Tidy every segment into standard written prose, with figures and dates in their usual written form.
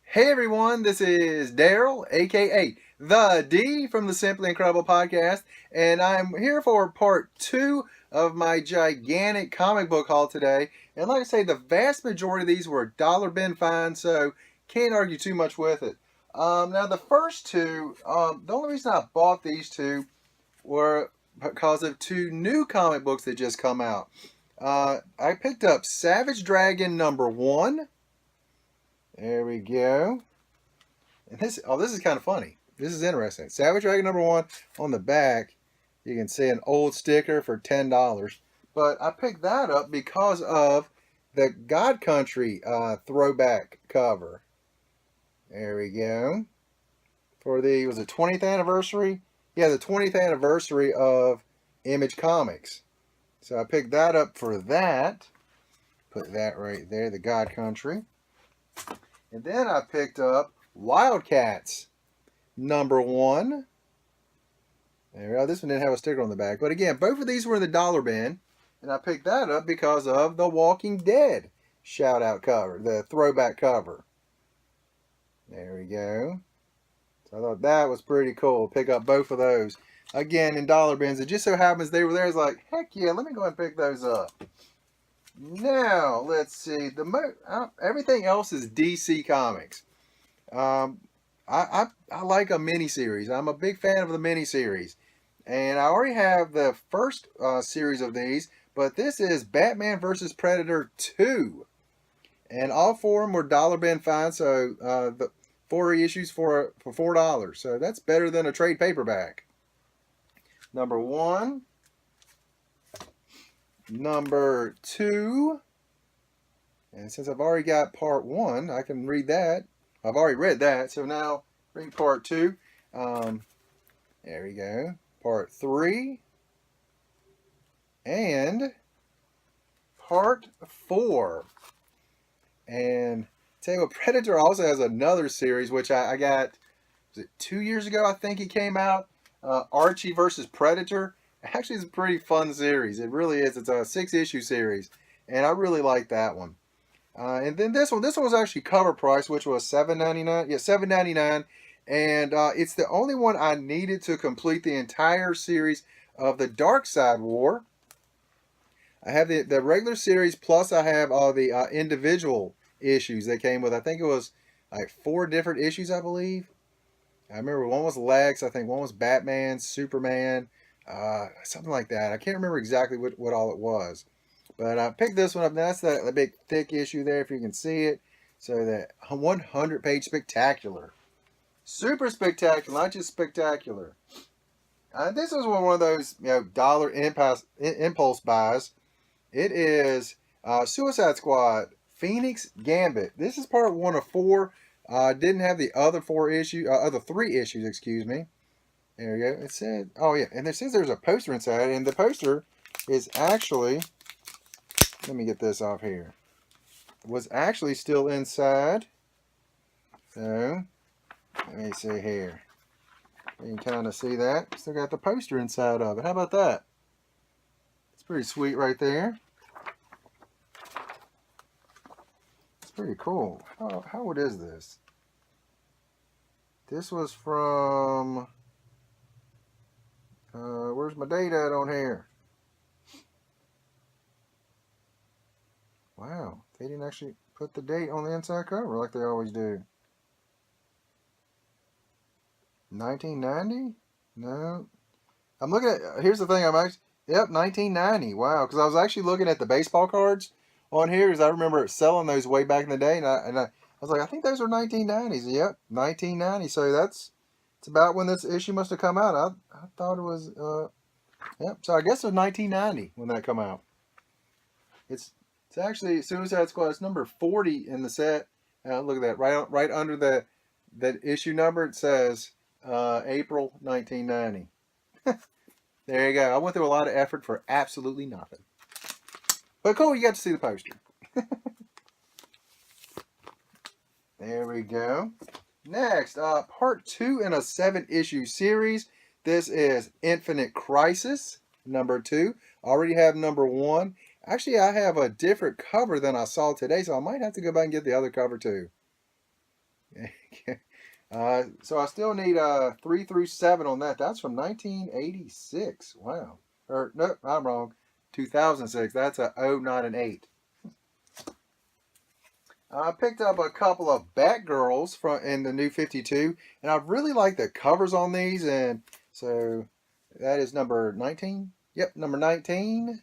Hey everyone, this is Daryl, aka The D from the Simply Incredible podcast, and I'm here for part two of my gigantic comic book haul today. And like I say, the vast majority of these were dollar bin finds, so can't argue too much with it. Now, the first two, the only reason I bought these two were because of two new comic books that just come out. I picked up Savage Dragon #1. There we go. And this is kind of funny. This is interesting. Savage Dragon #1 on the back. You can see an old sticker for $10. But I picked that up because of the God Country throwback cover. There we go. For was it 20th anniversary? Yeah, the 20th anniversary of Image Comics. So I picked that up for that. Put that right there, the God Country. And then I picked up Wildcats #1. There we go. This one didn't have a sticker on the back. But again, both of these were in the dollar bin. And I picked that up because of the Walking Dead shout out cover, the throwback cover. There we go. So I thought that was pretty cool. Pick up both of those. Again, in dollar bins. It just so happens they were there. It's like, heck yeah, let me go and pick those up. Now, let's see. Everything else is DC Comics. I like a miniseries. I'm a big fan of the miniseries. And I already have the first series of these, but this is Batman vs. Predator 2. And all four of them were dollar bin finds, so the 4 issues for $4. So that's better than a trade paperback. #1. #2. And since I've already got part 1, I can read that. I've already read that, so now read part 2. There we go. Part 3. And part 4. And tell you what, Predator also has another series, which I got, was it 2 years ago, I think it came out? Archie versus Predator. Actually, it's a pretty fun series. It really is. It's a 6-issue series, and I really like that one. And then this one was actually cover price, which was $7.99. Yeah, $7.99, and it's the only one I needed to complete the entire series of the Dark Side War. I have the regular series, plus I have all the individual issues that came with. I think it was like 4 different issues, I believe. I remember one was Lex. I think one was Batman, Superman, something like that. I can't remember exactly what all it was. But I picked this one up. That's the big thick issue there, if you can see it. So that 100-page spectacular. Super spectacular, not just spectacular. This was one of those dollar impulse buys. It is Suicide Squad Phoenix Gambit. This is part 1 of 4. Didn't have the other 3 issues, excuse me. There we go. It said, oh yeah, and it says there's a poster inside, and the poster is actually, let me get this off here, was actually still inside. So, let me see here. You can kind of see that. Still got the poster inside of it. How about that? It's pretty sweet right there. It's pretty cool. How old is this? This was from, where's my date at on here? Wow, they didn't actually put the date on the inside cover like they always do. 1990? No. I'm looking at, here's the thing, yep, 1990. Wow, because I was actually looking at the baseball cards on here, because I remember selling those way back in the day, and I was like, I think those are 1990s. Yep, 1990. So it's about when this issue must have come out. I thought it was, yep, so I guess it was 1990 when that come out. It's actually Suicide Squad. It's number 40 in the set. Look at that, right under that issue number. It says April 1990. There you go. I went through a lot of effort for absolutely nothing. But cool, you got to see the poster. There we go. Next, part 2 in a 7-issue series. This is Infinite Crisis #2. Already have #1. Actually, I have a different cover than I saw today, so I might have to go back and get the other cover too. So I still need 3 through 7 on that. That's from 1986. Wow. Or no, I'm wrong. 2006. That's a 0, not an 8. I picked up a couple of Batgirls from in the new 52, and I really like the covers on these. And so that is number 19. Yep, number 19.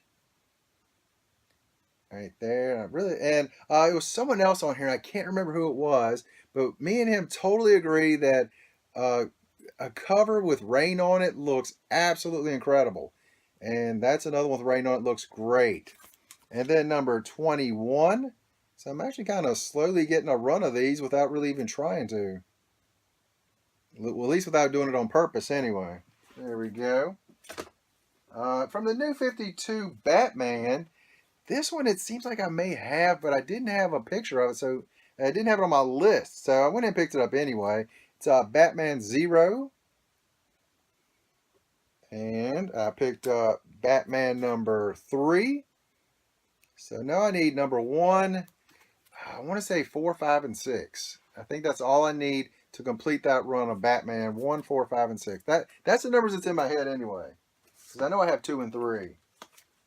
Right there. It was someone else on here. I can't remember who it was, but me and him totally agree that uh, a cover with rain on it looks absolutely incredible. And that's another one with rain on it, looks great. And then number 21. So I'm actually kind of slowly getting a run of these without really even trying to. Well, at least without doing it on purpose anyway. There we go. From the new 52 Batman, this one it seems like I may have, but I didn't have a picture of it, so I didn't have it on my list. So I went and picked it up anyway. It's Batman Zero. And I picked up Batman number 3. So now I need number 1. I want to say 4, 5, and 6. I think that's all I need to complete that run of Batman 1, 4, 5, and 6. That's the numbers that's in my head anyway. Because I know I have 2 and 3.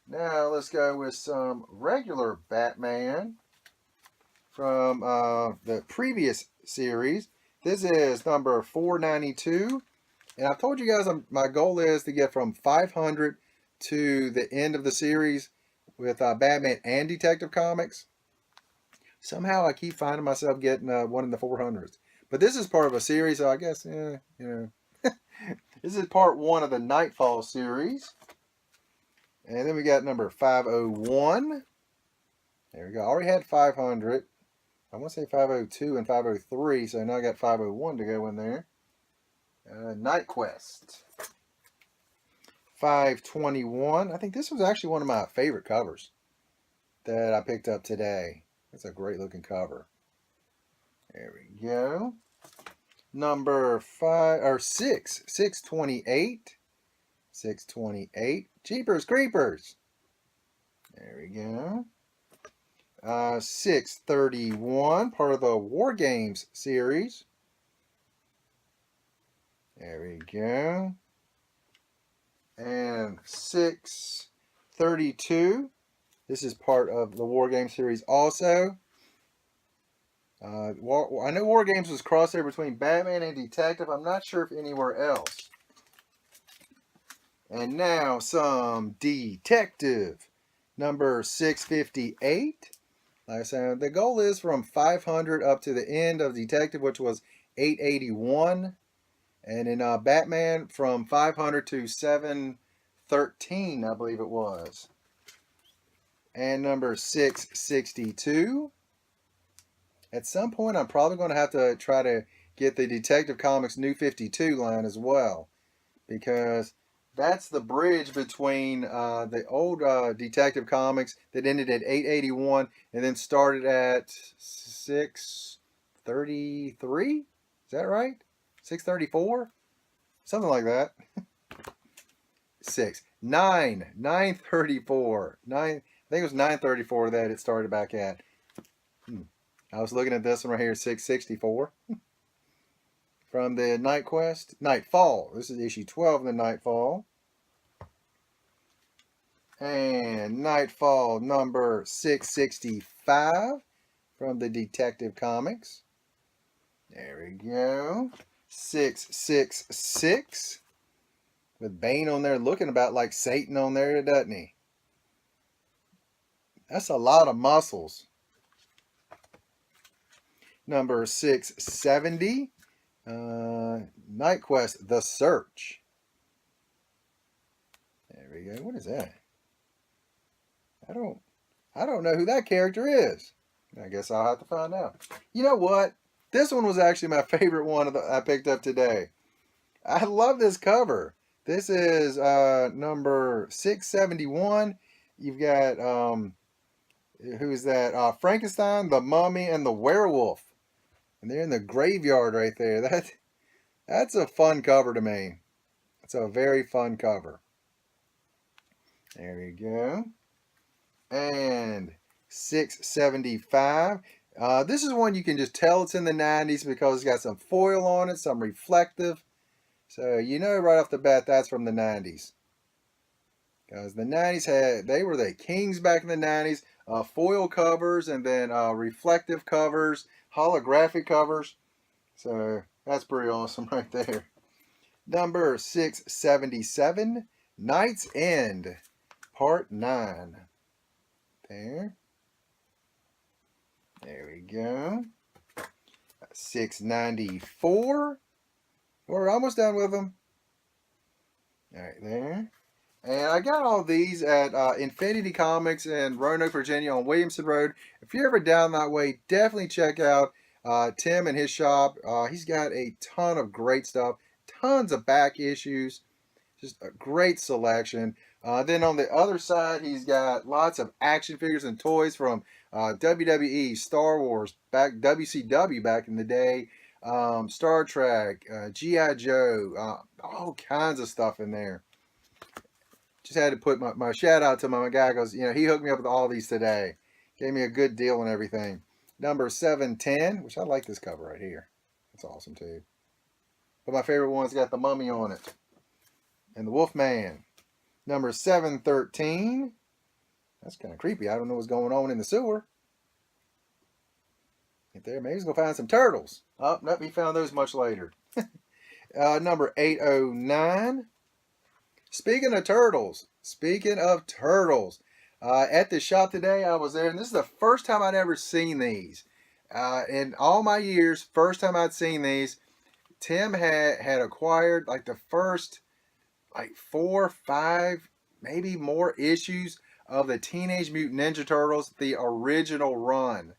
Now let's go with some regular Batman from the previous series. This is number 492. And I've told you guys my goal is to get from 500 to the end of the series with Batman and Detective Comics. Somehow I keep finding myself getting one in the 400s. But this is part of a series, so I guess, this is part 1 of the Nightfall series. And then we got number 501. There we go. I already had 500. I want to say 502 and 503, so now I got 501 to go in there. Night Quest. 521. I think this was actually one of my favorite covers that I picked up today. It's a great looking cover. There we go. Number 6. 628. 628. Jeepers Creepers. There we go. 631. Part of the War Games series. There we go. And 632. This is part of the War Games series also. I know War Games was crossover between Batman and Detective. I'm not sure if anywhere else. And now some Detective. Number 658. Like I said, the goal is from 500 up to the end of Detective, which was 881. And in Batman, from 500 to 713, I believe it was. And number 662. At some point, I'm probably going to have to try to get the Detective Comics New 52 line as well. Because that's the bridge between the old Detective Comics that ended at 881 and then started at 633. Is that right? 634? Something like that. 934. I think it was 934 that it started back at. I was looking at this one right here, 664. From the Night Quest, Nightfall. This is issue 12 of the Nightfall. And Nightfall number 665 from the Detective Comics. There we go. 666. With Bane on there looking about like Satan on there, doesn't he? That's a lot of muscles. Number 670. Night Quest, The Search. There we go. What is that? I don't know who that character is. I guess I'll have to find out. You know what? This one was actually my favorite one I picked up today. I love this cover. This is number 671. You've got who's that? Frankenstein, the Mummy, and the Werewolf. And they're in the graveyard right there. That's a fun cover to me. It's a very fun cover. There we go. And 675. This is one you can just tell it's in the 90s because it's got some foil on it, some reflective. So you know right off the bat that's from the 90s. Because the 90s they were the kings back in the 90s. Foil covers and then reflective covers, holographic covers. So that's pretty awesome right there. Number 677, Night's End, Part 9. There. There we go. 694. We're almost done with them. All right, there. And I got all these at Infinity Comics in Roanoke, Virginia on Williamson Road. If you're ever down that way, definitely check out Tim and his shop. He's got a ton of great stuff, tons of back issues, just a great selection. Then on the other side, he's got lots of action figures and toys from WWE, Star Wars, back WCW back in the day, Star Trek, G.I. Joe, all kinds of stuff in there. Just had to put my shout out to my guy because, he hooked me up with all these today. Gave me a good deal and everything. Number 710, which I like this cover right here. That's awesome too. But my favorite one's got the mummy on it. And the Wolfman. Number 713. That's kind of creepy. I don't know what's going on in the sewer. Right there, maybe he's going to find some turtles. Oh, nope, he found those much later. Number 809. Speaking of turtles, at the shop today, I was there, and this is the first time I'd ever seen these. In all my years, first time I'd seen these. Tim had acquired like the first 4, 5, maybe more issues of the Teenage Mutant Ninja Turtles, the original run.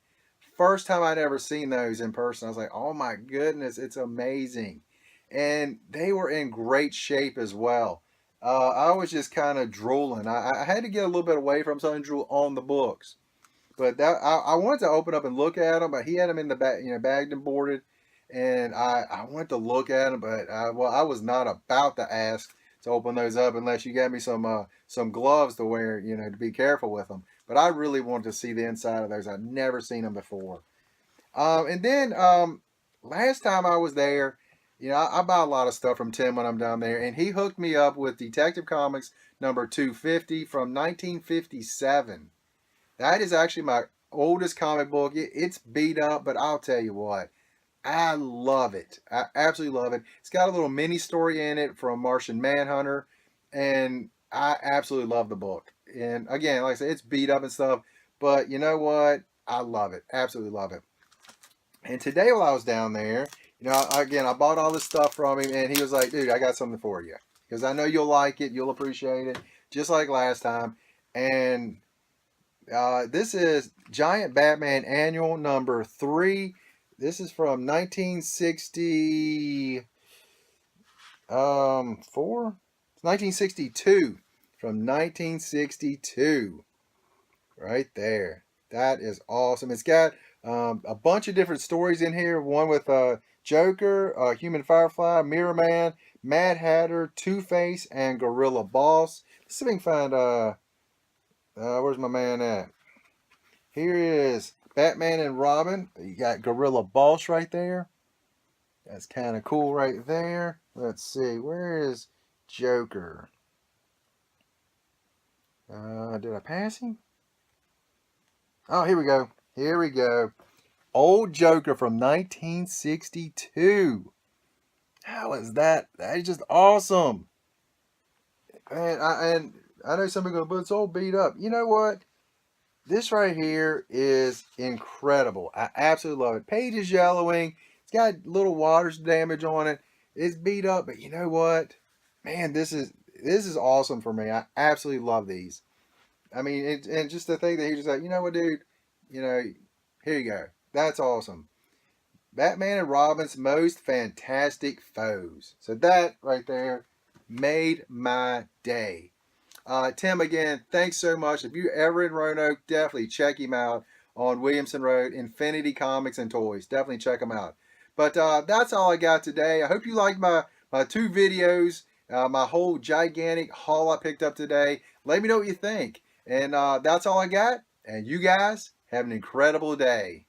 First time I'd ever seen those in person. I was like, oh my goodness, it's amazing. And they were in great shape as well. I was just kind of drooling. I had to get a little bit away from something drool on the books. But I wanted to open up and look at them, but he had them in the bag, bagged and boarded. And I went to look at them, but I was not about to ask to open those up unless you got me some gloves to wear, to be careful with them. But I really wanted to see the inside of those. I'd never seen them before. And then last time I was there, I buy a lot of stuff from Tim when I'm down there, and he hooked me up with Detective Comics number 250 from 1957. That is actually my oldest comic book. It's beat up, but I'll tell you what, I love it. I absolutely love it. It's got a little mini story in it from Martian Manhunter, and I absolutely love the book. And again, like I said, it's beat up and stuff, but you know what? I love it. Absolutely love it. And today while I was down there, again, I bought all this stuff from him, and he was like, dude, I got something for you. Because I know you'll like it. You'll appreciate it. Just like last time. And this is Giant Batman Annual number 3. This is from 1960... 1962. From 1962. Right there. That is awesome. It's got a bunch of different stories in here. One with Joker, Human Firefly, Mirror Man, Mad Hatter, Two-Face, and Gorilla Boss. Let's see if we can find, where's my man at? Here is Batman and Robin. You got Gorilla Boss right there. That's kind of cool right there. Let's see, where is Joker? Did I pass him? Oh, here we go. Here we go. Old Joker from 1962. How is that? That is just awesome. And I know some people go, but it's all beat up. You know what? This right here is incredible. I absolutely love it. Page is yellowing. It's got little water damage on it. It's beat up, but you know what? Man, this is awesome for me. I absolutely love these. I mean, and just the thing that he just like, you know what, dude? Here you go. That's awesome. Batman and Robin's most fantastic foes. So that right there made my day. Tim, again, thanks so much. If you're ever in Roanoke, definitely check him out on Williamson Road, Infinity Comics and Toys. Definitely check him out. But that's all I got today. I hope you liked my 2 videos, my whole gigantic haul I picked up today. Let me know what you think. And that's all I got. And you guys have an incredible day.